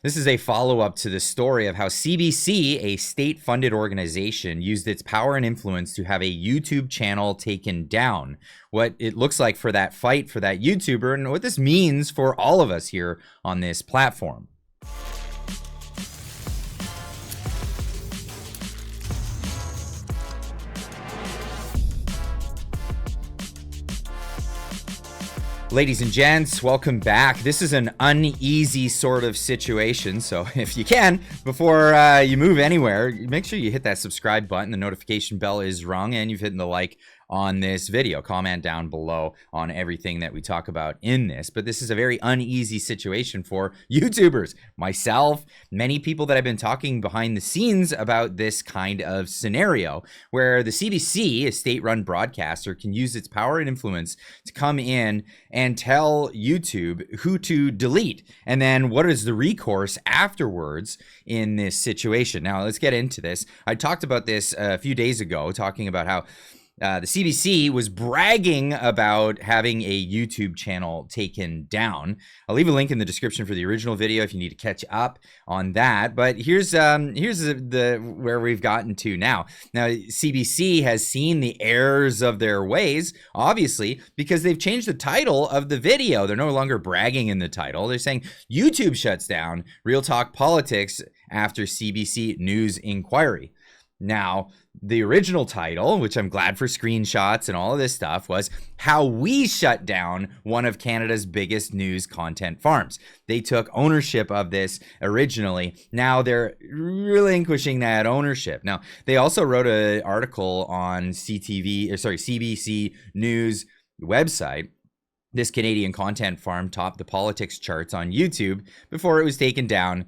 This is a follow-up to the story of how CBC, a state-funded organization, used its power and influence to have a YouTube channel taken down. What it looks like for that fight for that YouTuber, and what this means for all of us here on this platform. Ladies and gents, welcome back. This is an uneasy sort of situation, so if you can, before you move anywhere, make sure you hit that subscribe button, the notification bell is rung, and you've hit the like on this video. Comment down below on everything that we talk about in this. But this is a very uneasy situation for YouTubers, myself, many people that have been talking behind the scenes about this kind of scenario where the CBC, a state-run broadcaster, can use its power and influence to come in and tell YouTube who to delete. And then what is the recourse afterwards in this situation? Now, let's get into this. I talked about this a few days ago, talking about how the CBC was bragging about having a YouTube channel taken down. I'll leave a link in the description for the original video if you need to catch up on that. But here's the where we've gotten to now. Now, CBC has seen the errors of their ways, obviously, because they've changed the title of the video. They're no longer bragging in the title. They're saying YouTube shuts down Real Talk Politics after CBC News Inquiry. Now, the original title, which I'm glad for screenshots and all of this stuff, was How We Shut Down One of Canada's Biggest News Content Farms. They took ownership of this originally. Now they're relinquishing that ownership. Now, they also wrote an article on CBC News website. This Canadian content farm topped the politics charts on YouTube before it was taken down,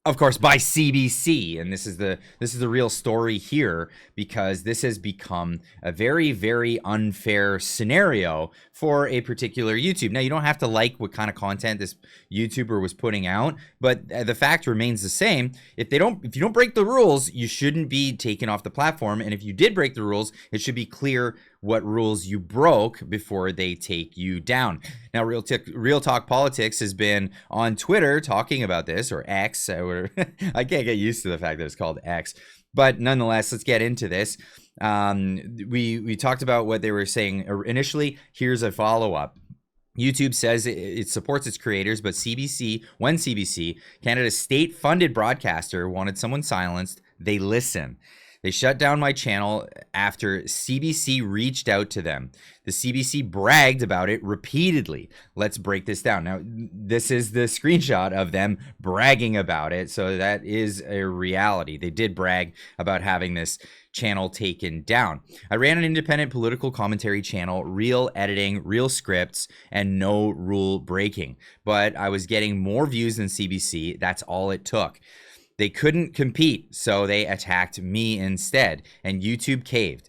of course, by CBC. And this is the real story here, because this has become a very, very unfair scenario for a particular YouTube. Now, you don't have to like what kind of content this YouTuber was putting out, but the fact remains the same. If you don't break the rules, you shouldn't be taken off the platform. And if you did break the rules, it should be clear what rules you broke before they take you down. Now, Real Talk Politics has been on Twitter talking about this, or X, or I can't get used to the fact that it's called X. But nonetheless, let's get into this. We talked about what they were saying initially. Here's a follow-up. YouTube says it supports its creators, but when CBC, Canada's state-funded broadcaster, wanted someone silenced, they listen. They shut down my channel after CBC reached out to them. The CBC bragged about it repeatedly. Let's break this down. Now, this is the screenshot of them bragging about it. So that is a reality. They did brag about having this channel taken down. I ran an independent political commentary channel, real editing, real scripts, and no rule breaking. But I was getting more views than CBC. That's all it took. They couldn't compete, so they attacked me instead, and YouTube caved.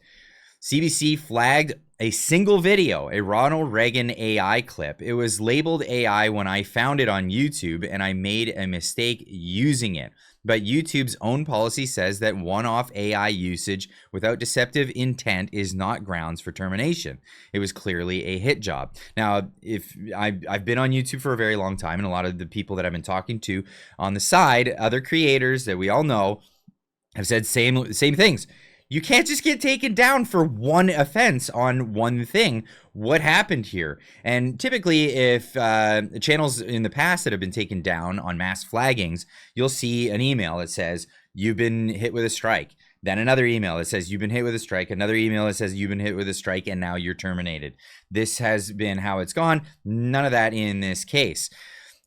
CBC flagged a single video, a Ronald Reagan AI clip. It was labeled AI when I found it on YouTube, and I made a mistake using it. But YouTube's own policy says that one-off AI usage without deceptive intent is not grounds for termination. It was clearly a hit job. Now, if I've been on YouTube for a very long time, and a lot of the people that I've been talking to on the side, other creators that we all know, have said same things. You can't just get taken down for one offense on one thing. What happened here? And typically, if channels in the past that have been taken down on mass flaggings, you'll see an email that says, you've been hit with a strike. Then another email that says, you've been hit with a strike. Another email that says, you've been hit with a strike, and now you're terminated. This has been how it's gone. None of that in this case.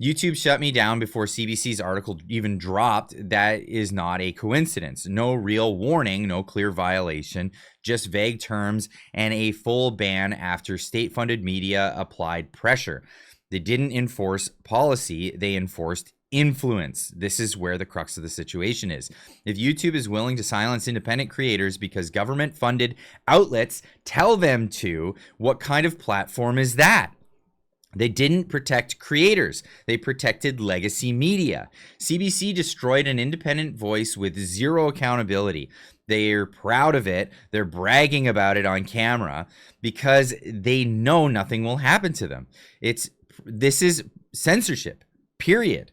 YouTube shut me down before CBC's article even dropped. That is not a coincidence. No real warning, no clear violation, just vague terms and a full ban after state-funded media applied pressure. They didn't enforce policy, they enforced influence. This is where the crux of the situation is. If YouTube is willing to silence independent creators because government-funded outlets tell them to, what kind of platform is that? They didn't protect creators. They protected legacy media. CBC destroyed an independent voice with zero accountability. They're proud of it. They're bragging about it on camera because they know nothing will happen to them. This is censorship, period.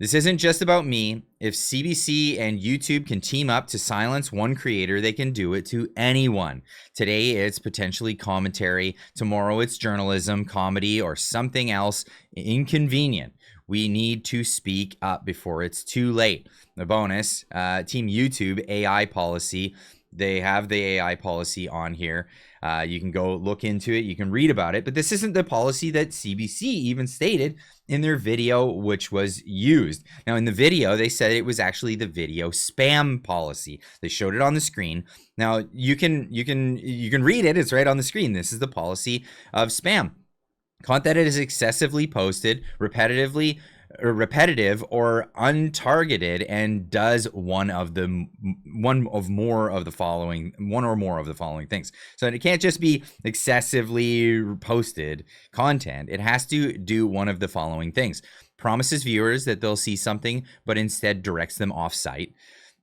This isn't just about me. If CBC and YouTube can team up to silence one creator, they can do it to anyone. Today, it's potentially commentary. Tomorrow, it's journalism, comedy, or something else inconvenient. We need to speak up before it's too late. The bonus, Team YouTube AI policy. They have the AI policy on here. You can go look into it. You can read about it. But this isn't the policy that CBC even stated in their video, which was used. Now, in the video, they said it was actually the video spam policy. They showed it on the screen. Now, you can read it. It's right on the screen. This is the policy of spam. Content that is excessively posted, repetitive or untargeted, and does one or more of the following things. So it can't just be excessively posted content. It has to do one of the following things: promises viewers that they'll see something, but instead directs them off site;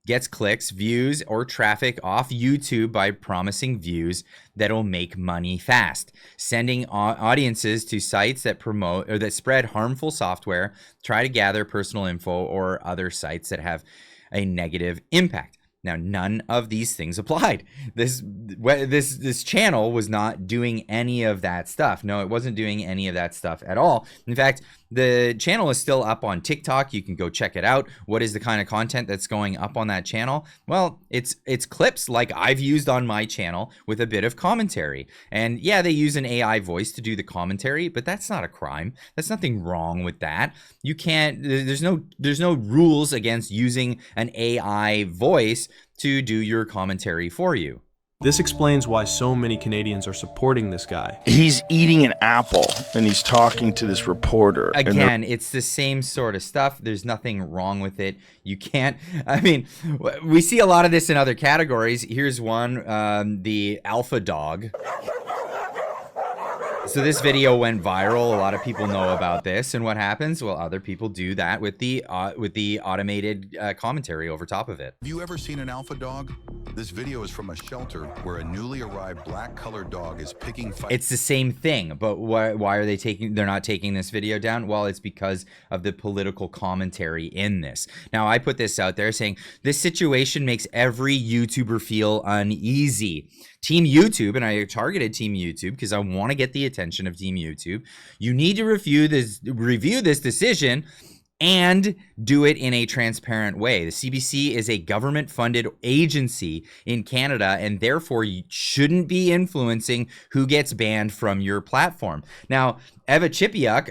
gets clicks, views, or traffic off YouTube by promising views that'll make money fast; sending audiences to sites that promote or that spread harmful software, try to gather personal info, or other sites that have a negative impact. Now, none of these things applied. This channel was not doing any of that stuff. No, it wasn't doing any of that stuff at all. In fact, the channel is still up on TikTok. You can go check it out. What is the kind of content that's going up on that channel? Well, it's clips like I've used on my channel with a bit of commentary. And yeah, they use an AI voice to do the commentary, but that's not a crime. There's nothing wrong with that. You can't, there's no rules against using an AI voice to do your commentary for you. This explains why so many Canadians are supporting this guy. He's eating an apple and he's talking to this reporter. Again, it's the same sort of stuff. There's nothing wrong with it. You can't, I mean, we see a lot of this in other categories. Here's one, the alpha dog. So this video went viral. A lot of people know about this, and what happens? Well, other people do that with the automated commentary over top of it. Have you ever seen an alpha dog? This video is from a shelter where a newly arrived black-colored dog is picking fights. It's the same thing, but why are they're not taking this video down? Well, it's because of the political commentary in this. Now, I put this out there saying this situation makes every YouTuber feel uneasy. Team YouTube, and I targeted Team YouTube because I want to get the attention of Team YouTube. You need to review this decision and do it in a transparent way. The CBC is a government-funded agency in Canada, and therefore you shouldn't be influencing who gets banned from your platform. Now, Eva Chipiuk,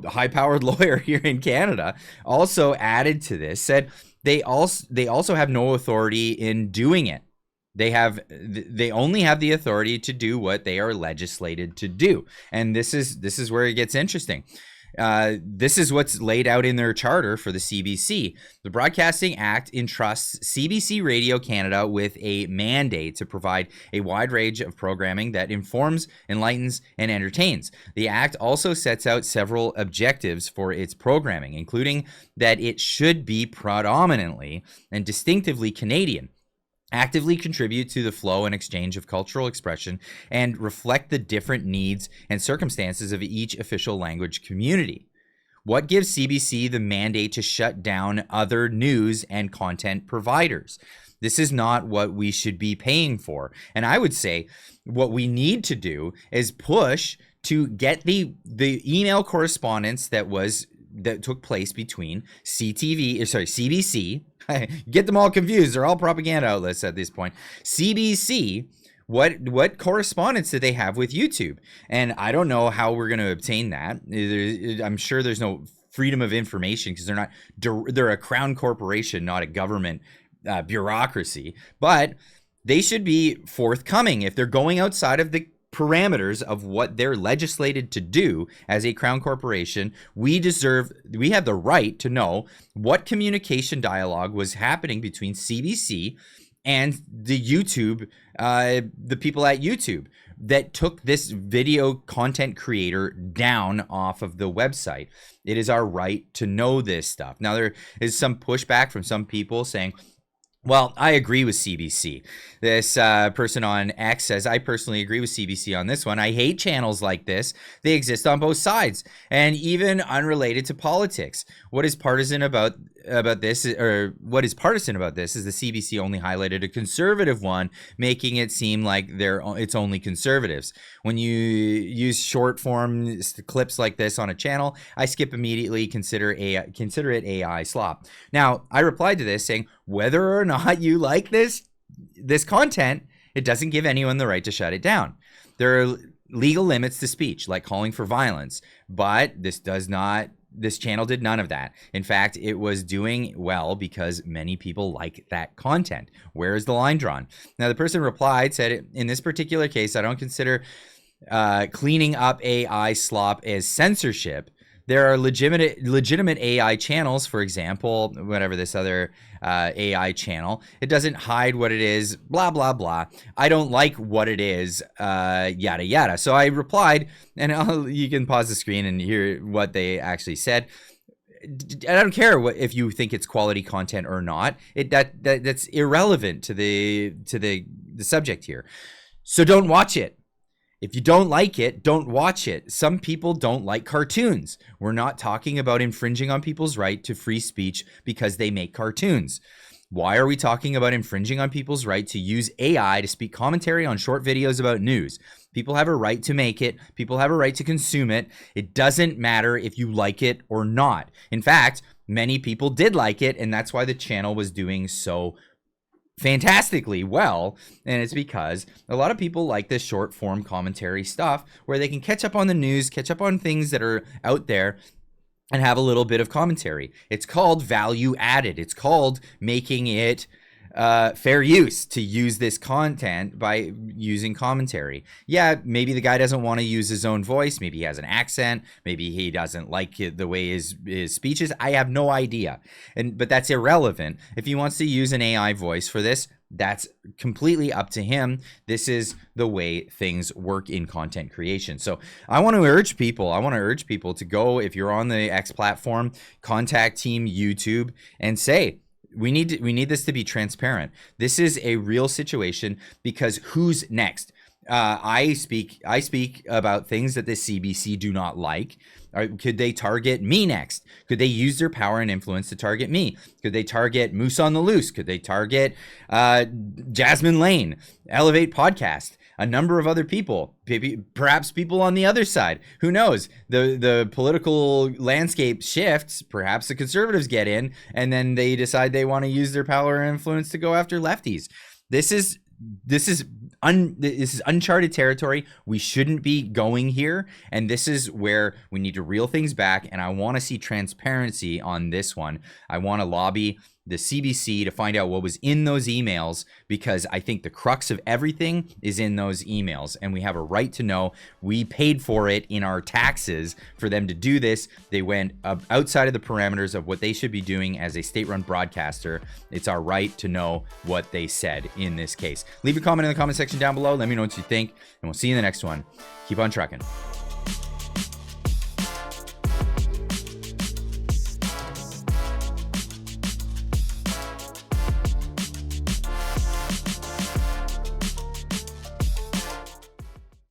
high-powered lawyer here in Canada, also added to this, said they also have no authority in doing it. They only have the authority to do what they are legislated to do. And this is where it gets interesting. This is what's laid out in their charter for the CBC. The Broadcasting Act entrusts CBC Radio Canada with a mandate to provide a wide range of programming that informs, enlightens, and entertains. The Act also sets out several objectives for its programming, including that it should be predominantly and distinctively Canadian, actively contribute to the flow and exchange of cultural expression, and reflect the different needs and circumstances of each official language community. What gives CBC the mandate to shut down other news and content providers? This is not what we should be paying for. And I would say what we need to do is push to get the email correspondence that took place between CBC. Get them all confused. They're all propaganda outlets at this point. CBC, what correspondence did they have with YouTube? And I don't know how we're going to obtain that. I'm sure there's no freedom of information because they're a crown corporation, not a government bureaucracy. But they should be forthcoming. If they're going outside of the parameters of what they're legislated to do as a crown corporation, we have the right to know what communication dialogue was happening between CBC and the people at YouTube that took this video content creator down off of the website. It is our right to know this stuff. Now, there is some pushback from some people saying, Well, I agree with CBC. This person on X says, I personally agree with CBC on this one. I hate channels like this. They exist on both sides and even unrelated to politics. What is partisan about this, or what is partisan about this, is the CBC only highlighted a conservative one, making it seem like it's only conservatives. When you use short form clips like this on a channel, I skip immediately, consider it AI slop. Now, I replied to this saying, whether or not you like this content, it doesn't give anyone the right to shut it down. There are legal limits to speech, like calling for violence, but this channel did none of that. In fact, it was doing well because many people like that content. Where is the line drawn? Now, the person replied, said, in this particular case, I don't consider cleaning up AI slop as censorship. There are legitimate AI channels, for example, whatever this other AI channel. It doesn't hide what it is, blah, blah, blah. I don't like what it is, yada, yada. So I replied, and you can pause the screen and hear what they actually said. I don't care if you think it's quality content or not. That's irrelevant to the subject here. So don't watch it. If you don't like it, don't watch it. Some people don't like cartoons. We're not talking about infringing on people's right to free speech because they make cartoons. Why are we talking about infringing on people's right to use AI to speak commentary on short videos about news? People have a right to make it. People have a right to consume it. It doesn't matter if you like it or not. In fact, many people did like it, and that's why the channel was doing so fantastically well, and it's because a lot of people like this short form commentary stuff where they can catch up on the news, catch up on things that are out there, and have a little bit of commentary. It's called value added. It's called making it fair use to use this content by using commentary. Yeah, maybe the guy doesn't want to use his own voice. Maybe he has an accent. Maybe he doesn't like the way his speech is. I have no idea. But that's irrelevant. If he wants to use an AI voice for this, that's completely up to him. This is the way things work in content creation. So I want to urge people to go, if you're on the X platform, contact Team YouTube and say, we need this to be transparent. This is a real situation because who's next? I speak about things that the CBC do not like. Could they target me next? Could they use their power and influence to target me? Could they target Moose on the Loose? Could they target Jasmine Lane, Elevate Podcast, a number of other people, perhaps people on the other side? Who knows? The political landscape shifts. Perhaps the conservatives get in, and then they decide they want to use their power and influence to go after lefties. This is uncharted territory. We shouldn't be going here, and this is where we need to reel things back, and I want to see transparency on this one. I want to lobby the CBC to find out what was in those emails, because I think the crux of everything is in those emails, and we have a right to know. We paid for it in our taxes for them to do this. They went outside of the parameters of what they should be doing as a state-run broadcaster. It's our right to know what they said in this case. Leave a comment in the comment section down below. Let me know what you think, and we'll see you in the next one. Keep on trucking.